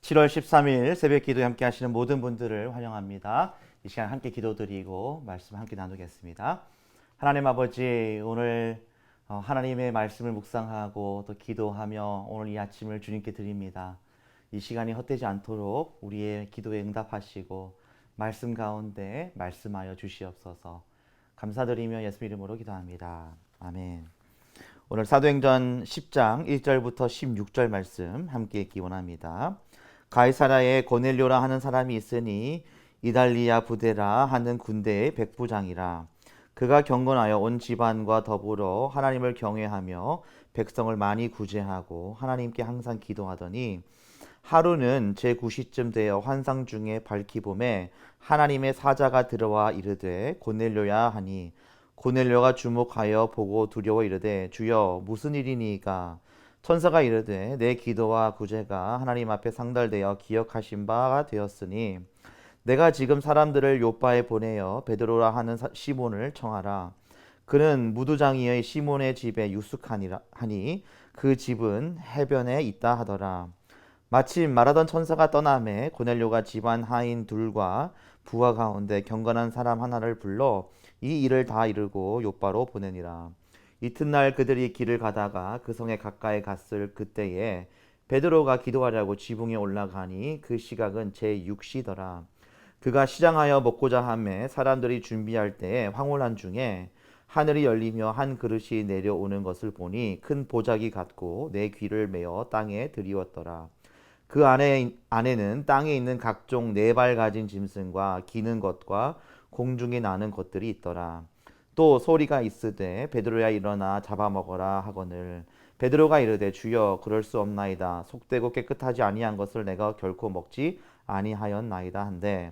7월 13일 새벽 기도에 함께 하시는 모든 분들을 환영합니다. 이 시간 함께 기도드리고 말씀 함께 나누겠습니다. 하나님 아버지, 오늘 하나님의 말씀을 묵상하고 또 기도하며 오늘 이 아침을 주님께 드립니다. 이 시간이 헛되지 않도록 우리의 기도에 응답하시고 말씀 가운데 말씀하여 주시옵소서. 감사드리며 예수 이름으로 기도합니다. 아멘. 오늘 사도행전 10장 1절부터 16절 말씀 함께 읽기 원합니다. 가이사라에 고넬료라 하는 사람이 있으니 이달리아 부대라 하는 군대의 백부장이라. 그가 경건하여 온 집안과 더불어 하나님을 경외하며 백성을 많이 구제하고 하나님께 항상 기도하더니 하루는 제9시쯤 되어 환상 중에 밝히 봄에 하나님의 사자가 들어와 이르되 고넬료야 하니 고넬료가 주목하여 보고 두려워 이르되 주여 무슨 일이니까. 천사가 이르되 내 기도와 구제가 하나님 앞에 상달되어 기억하신 바가 되었으니 내가 지금 사람들을 요빠에 보내어 베드로라 하는 시몬을 청하라. 그는 무두장이의 시몬의 집에 유숙하니라 하니 그 집은 해변에 있다 하더라. 마침 말하던 천사가 떠나매 고넬료가 집안 하인 둘과 부하 가운데 경건한 사람 하나를 불러 이 일을 다 이루고 요빠로 보내니라. 이튿날 그들이 길을 가다가 그 성에 가까이 갔을 그때에 베드로가 기도하려고 지붕에 올라가니 그 시각은 제6시더라. 그가 시장하여 먹고자 하매 사람들이 준비할 때에 황홀한 중에 하늘이 열리며 한 그릇이 내려오는 것을 보니 큰 보자기 같고 내 귀를 메어 땅에 들이웠더라. 그 안에는 땅에 있는 각종 네 발 가진 짐승과 기는 것과 공중에 나는 것들이 있더라. 또 소리가 있으되 베드로야 일어나 잡아먹어라 하거늘 베드로가 이르되 주여 그럴 수 없나이다. 속되고 깨끗하지 아니한 것을 내가 결코 먹지 아니하였나이다 한데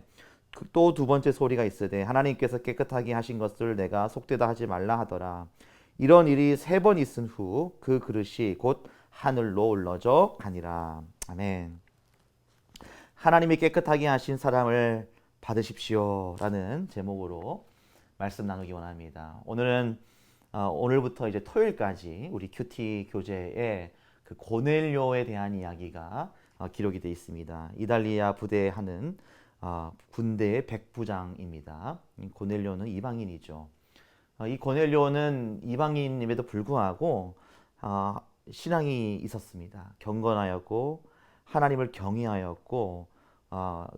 또 두 번째 소리가 있으되 하나님께서 깨끗하게 하신 것을 내가 속되다 하지 말라 하더라. 이런 일이 3번 있은 후 그 그릇이 곧 하늘로 올라져 가니라. 아멘. 하나님이 깨끗하게 하신 사람을 받으십시오 라는 제목으로 말씀 나누기 원합니다. 오늘은 오늘부터 이제 토요일까지 우리 큐티 교재에 그 고넬료에 대한 이야기가 기록이 되어 있습니다. 이달리아 부대에 하는 군대의 백부장입니다. 고넬료는 이방인이죠. 이 고넬료는 이방인임에도 불구하고 신앙이 있었습니다. 경건하였고 하나님을 경외하였고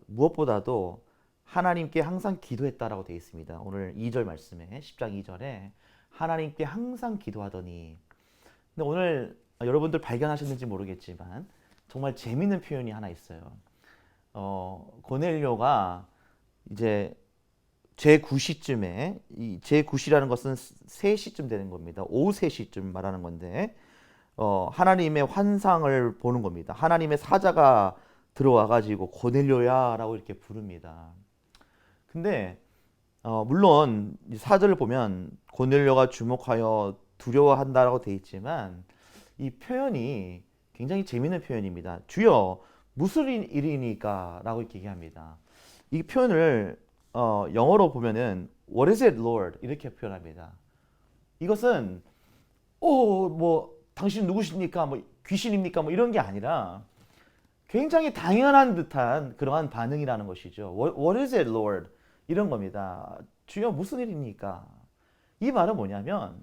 무엇보다도 하나님께 항상 기도했다라고 되어 있습니다. 오늘 2절 말씀에 10장 2절에 하나님께 항상 기도하더니. 근데 오늘 여러분들 발견하셨는지 모르겠지만 정말 재밌는 표현이 하나 있어요. 고넬료가 이제 제9시쯤에 이 제9시라는 것은 3시쯤 되는 겁니다. 오후 3시쯤 말하는 건데 하나님의 환상을 보는 겁니다. 하나님의 사자가 들어와 가지고 고넬료야라고 이렇게 부릅니다. 근데 물론 4절을 보면 고넬료가 주목하여 두려워한다라고 되어 있지만 이 표현이 굉장히 재미있는 표현입니다. 주여 무슨 일이니까 라고 이렇게 얘기합니다. 이 표현을 영어로 보면은 What is it, Lord? 이렇게 표현합니다. 이것은 뭐 당신 누구십니까? 뭐 귀신입니까? 뭐 이런 게 아니라 굉장히 당연한 듯한 그러한 반응이라는 것이죠. What is it, Lord? 이런 겁니다. 주여 무슨 일입니까? 이 말은 뭐냐면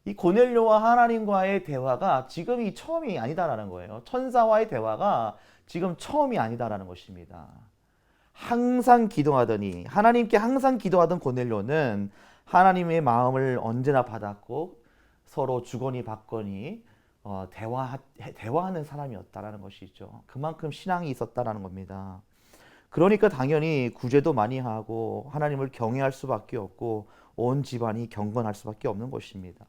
이 고넬료와 하나님과의 대화가 지금이 처음이 아니다라는 거예요. 천사와의 대화가 지금 처음이 아니다라는 것입니다. 항상 기도하더니 하나님께 항상 기도하던 고넬료는 하나님의 마음을 언제나 받았고 서로 주거니 받거니 대화하는 사람이었다라는 것이죠. 그만큼 신앙이 있었다라는 겁니다. 그러니까 당연히 구제도 많이 하고 하나님을 경외할 수밖에 없고 온 집안이 경건할 수밖에 없는 것입니다.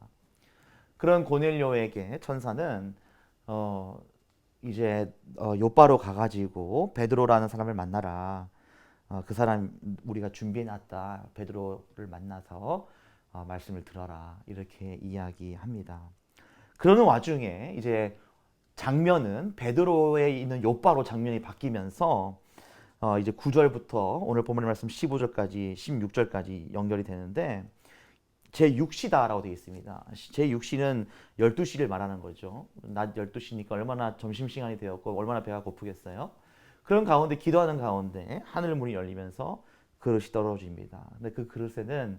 그런 고넬료에게 천사는 이제 요바로 가가지고 베드로라는 사람을 만나라. 그 사람 우리가 준비해놨다. 베드로를 만나서 말씀을 들어라. 이렇게 이야기합니다. 그러는 와중에 이제 장면은 베드로에 있는 요바로 장면이 바뀌면서 이제 9절부터 오늘 본문의 말씀 15절까지 16절까지 연결이 되는데 제6시다라고 되어 있습니다. 제6시는 12시를 말하는 거죠. 낮 12시니까 얼마나 점심시간이 되었고 얼마나 배가 고프겠어요. 그런 가운데 기도하는 가운데 하늘 문이 열리면서 그릇이 떨어집니다. 근데 그 그릇에는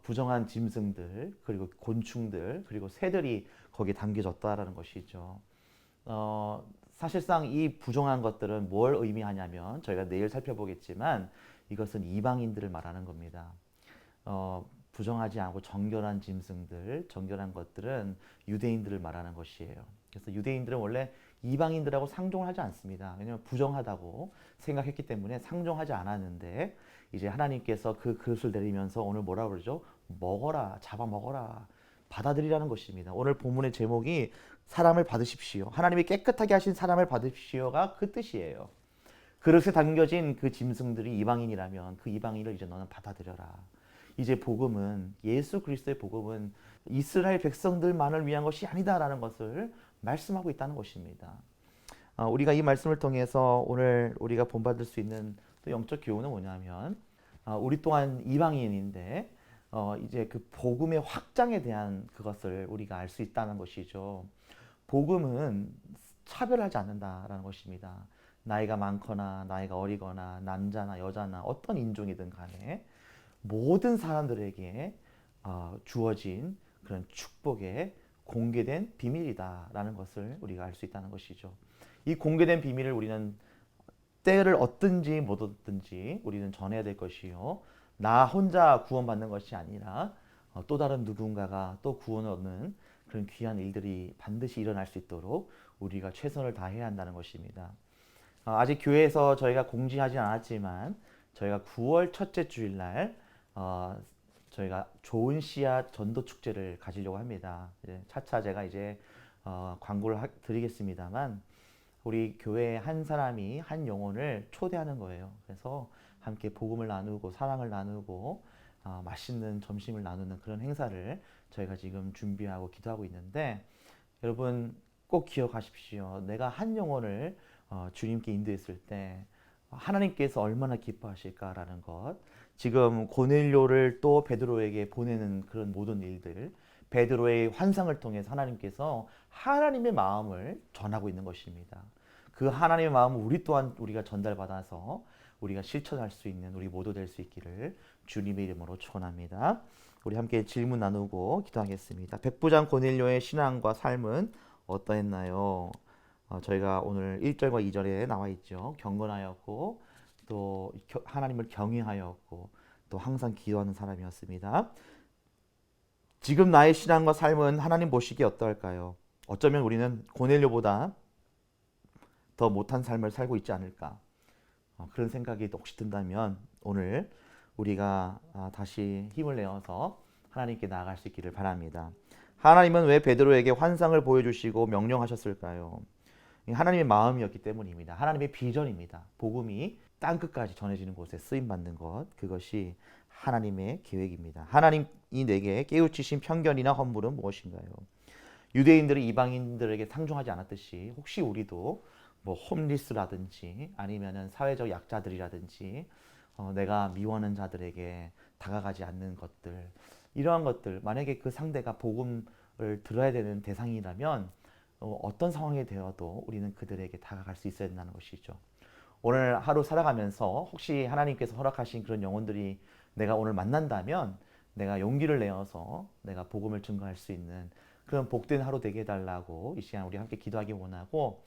부정한 짐승들 그리고 곤충들 그리고 새들이 거기에 담겨졌다라는 것이죠. 어, 사실상 이 부정한 것들은 뭘 의미하냐면 저희가 내일 살펴보겠지만 이것은 이방인들을 말하는 겁니다. 부정하지 않고 정결한 짐승들, 정결한 것들은 유대인들을 말하는 것이에요. 그래서 유대인들은 원래 이방인들하고 상종을 하지 않습니다. 왜냐하면 부정하다고 생각했기 때문에 상종하지 않았는데 이제 하나님께서 그 그릇을 내리면서 오늘 뭐라 그러죠? 먹어라, 잡아먹어라, 받아들이라는 것입니다. 오늘 본문의 제목이 사람을 받으십시오. 하나님이 깨끗하게 하신 사람을 받으십시오가 그 뜻이에요. 그릇에 담겨진 그 짐승들이 이방인이라면 그 이방인을 이제 너는 받아들여라. 이제 복음은 예수 그리스도의 복음은 이스라엘 백성들만을 위한 것이 아니다라는 것을 말씀하고 있다는 것입니다. 우리가 이 말씀을 통해서 오늘 우리가 본받을 수 있는 또 영적 교훈은 뭐냐면 우리 또한 이방인인데 이제 그 복음의 확장에 대한 그것을 우리가 알 수 있다는 것이죠. 복음은 차별하지 않는다라는 것입니다. 나이가 많거나 나이가 어리거나 남자나 여자나 어떤 인종이든 간에 모든 사람들에게 주어진 그런 축복의 공개된 비밀이다라는 것을 우리가 알 수 있다는 것이죠. 이 공개된 비밀을 우리는 때를 얻든지 못 얻든지 우리는 전해야 될 것이요. 나 혼자 구원받는 것이 아니라 또 다른 누군가가 또 구원을 얻는 그런 귀한 일들이 반드시 일어날 수 있도록 우리가 최선을 다해야 한다는 것입니다. 아직 교회에서 저희가 공지하지 않았지만 저희가 9월 첫째 주일날 저희가 좋은 씨앗 전도 축제를 가지려고 합니다. 차차 제가 이제 광고를 드리겠습니다만 우리 교회의 한 사람이 한 영혼을 초대하는 거예요. 그래서 함께 복음을 나누고 사랑을 나누고 맛있는 점심을 나누는 그런 행사를 저희가 지금 준비하고 기도하고 있는데 여러분 꼭 기억하십시오. 내가 한 영혼을 주님께 인도했을 때 하나님께서 얼마나 기뻐하실까라는 것. 지금 고넬료를 또 베드로에게 보내는 그런 모든 일들, 베드로의 환상을 통해서 하나님께서 하나님의 마음을 전하고 있는 것입니다. 그 하나님의 마음을 우리 또한 우리가 전달받아서 우리가 실천할 수 있는 우리 모두 될 수 있기를 주님의 이름으로 축원합니다. 우리 함께 질문 나누고 기도하겠습니다. 백부장 고넬료의 신앙과 삶은 어떠했나요? 저희가 오늘 1절과 2절에 나와 있죠. 경건하였고 또 하나님을 경외하였고 또 항상 기도하는 사람이었습니다. 지금 나의 신앙과 삶은 하나님 보시기에 어떨까요? 어쩌면 우리는 고넬료보다 더 못한 삶을 살고 있지 않을까? 그런 생각이 혹시 든다면 오늘 우리가 다시 힘을 내어서 하나님께 나아갈 수 있기를 바랍니다. 하나님은 왜 베드로에게 환상을 보여주시고 명령하셨을까요? 하나님의 마음이었기 때문입니다. 하나님의 비전입니다. 복음이 땅끝까지 전해지는 곳에 쓰임받는 것, 그것이 하나님의 계획입니다. 하나님이 내게 깨우치신 편견이나 허물은 무엇인가요? 유대인들이 이방인들에게 상종하지 않았듯이 혹시 우리도 뭐 홈리스라든지 아니면은 사회적 약자들이라든지 내가 미워하는 자들에게 다가가지 않는 것들, 이러한 것들, 만약에 그 상대가 복음을 들어야 되는 대상이라면 어떤 상황이 되어도 우리는 그들에게 다가갈 수 있어야 된다는 것이죠. 오늘 하루 살아가면서 혹시 하나님께서 허락하신 그런 영혼들이 내가 오늘 만난다면 내가 용기를 내어서 내가 복음을 증거할 수 있는 그런 복된 하루 되게 해달라고 이 시간 우리 함께 기도하기 원하고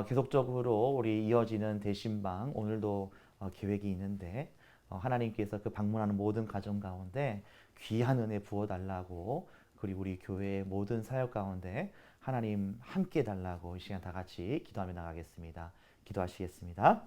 계속적으로 우리 이어지는 대신방 오늘도 계획이 있는데 하나님께서 그 방문하는 모든 가정 가운데 귀한 은혜 부어달라고 그리고 우리 교회의 모든 사역 가운데 하나님 함께 해달라고 이 시간 다 같이 기도하며 나가겠습니다. 기도하시겠습니다.